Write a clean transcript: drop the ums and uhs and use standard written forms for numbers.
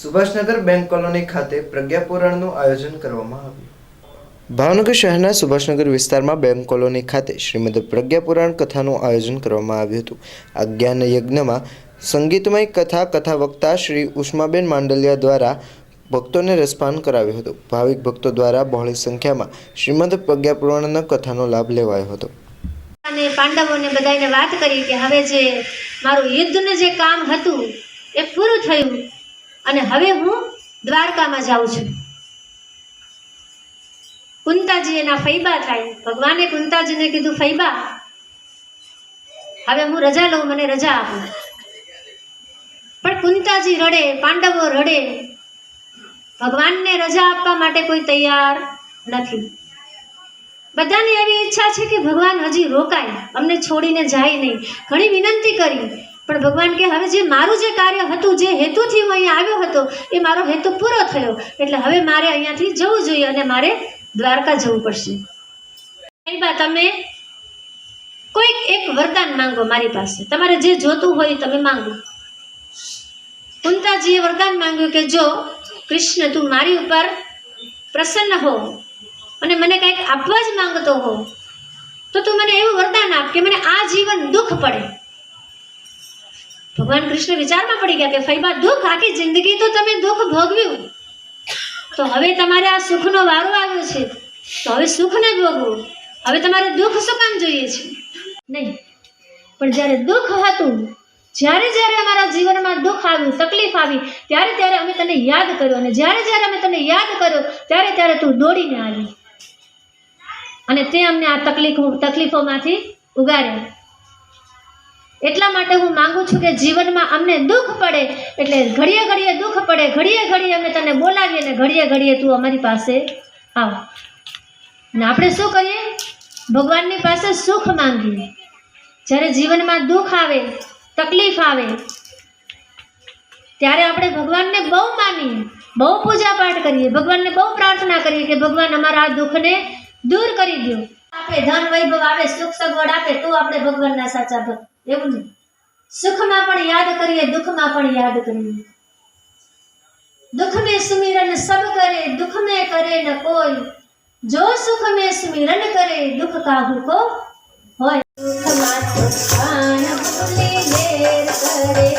Subhashnagar bank colony ખાતે પ્રજ્ઞાપુરાણનું આયોજન કરવામાં આવ્યું। ભાવનગર શહેરના સુભાષનગર વિસ્તારમાં બેંક કોલોની ખાતે શ્રીમદ પ્રજ્ઞાપુરાણ કથાનું આયોજન કરવામાં આવ્યું હતું। આ જ્ઞાન યજ્ઞમાં સંગીતમય કથા વક્તા શ્રી ઉષ્માબેન માંડલિયા દ્વારા ભક્તોને રસપાન કરાવ્યું હતું। ભાવિક ભક્તો દ્વારા બહોળી સંખ્યામાં શ્રીમદ પ્રજ્ઞાપુરાણના કથાનો લાભ લેવાયો હતો। અને પાંડવોને બધાને વાત કરી કે હવે જે મારું યુદ્ધનું જે કામ હતું એ પૂરું થયું અને હવે હું દ્વારકામાં જાઉં છું। કુંતાજી એના ફૈબા થાય। ભગવાને કુંતાજીને કીધું, ફૈબા હવે હું રજા લઉં, મને રજા આપો। પણ કુંતાજી રડે, પાંડવો રડે, ભગવાનને રજા આપવા માટે કોઈ તૈયાર નથી। બધાની એવી ઈચ્છા છે કે ભગવાન હજી રોકાય, અમને છોડીને જાય નહીં। ઘણી વિનંતી કરી પણ ભગવાન કે હવે જે મારું જે કાર્ય હતું, જે હેતુથી હું અહીંયા આવ્યો હતો એ મારો હેતુ પૂરો થયો, એટલે હવે મારે અહીંયાથી જવું જોઈએ અને મારે દ્વારકા જવું પડશે। ફૈબા તમે કોઈક એક વરદાન માંગો મારી પાસે, તમારે જે જોતું હોય તમે માંગો। કુંતાજીએ વરદાન માંગ્યું કે જો કૃષ્ણ તું મારી ઉપર પ્રસન્ન હો અને મને કંઈક આપવા જ માંગતો હો તો તું મને એવું વરદાન આપ કે મને આ જીવન દુઃખ પડે। ભગવાન કૃષ્ણ વિચારમાં પડી ગયા કે ફૈબા દુઃખ, આખી જિંદગી તો તમે દુઃખ ભોગવ્યું, તો હવે તમારે આ સુખનો વારો આવ્યો છે, તો હવે સુખને ભોગવો, હવે તમારે દુઃખ શું કામ જોઈએ છે? નહીં, પણ જ્યારે દુઃખ હતું, જ્યારે અમારા જીવનમાં દુઃખ આવ્યું, તકલીફ આવી, ત્યારે અમે તને યાદ કર્યો અને જ્યારે અમે તને યાદ કર્યો ત્યારે તું દોડીને આવી અને તે અમને આ તકલીફોમાંથી ઉગાર્યા। એટલા માટે હું માંગુ છું કે જીવનમાં અમને દુઃખ પડે એટલે ઘડીએ દુઃખ પડે, ઘડીએ અમે તને બોલાવીએ અને ઘડીએ તું અમારી પાસે આવ। અને આપણે શું કરીએ? ભગવાનની પાસે સુખ માંગીએ। જ્યારે જીવનમાં દુઃખ આવે, તકલીફ આવે ત્યારે આપણે ભગવાનને બહુ માનીએ, બહુ પૂજા પાઠ કરીએ, ભગવાનને બહુ પ્રાર્થના કરીએ કે ભગવાન અમારા આ દુઃખને દૂર કરી દો। આપે ધન વૈભવ આવે, સુખ સગવડ આપે તો આપણે ભગવાનના સાચા ભક્ત, એવું નહીં। સુખમાં પણ યાદ કરીએ, દુઃખમાં પણ યાદ કરીએ। દુઃખ में सुमिरन सब करे, दुख में करे न कोई, जो सुख में सुमिरन करे दुख काहू को होय। दुख मात खान भूली लेर करे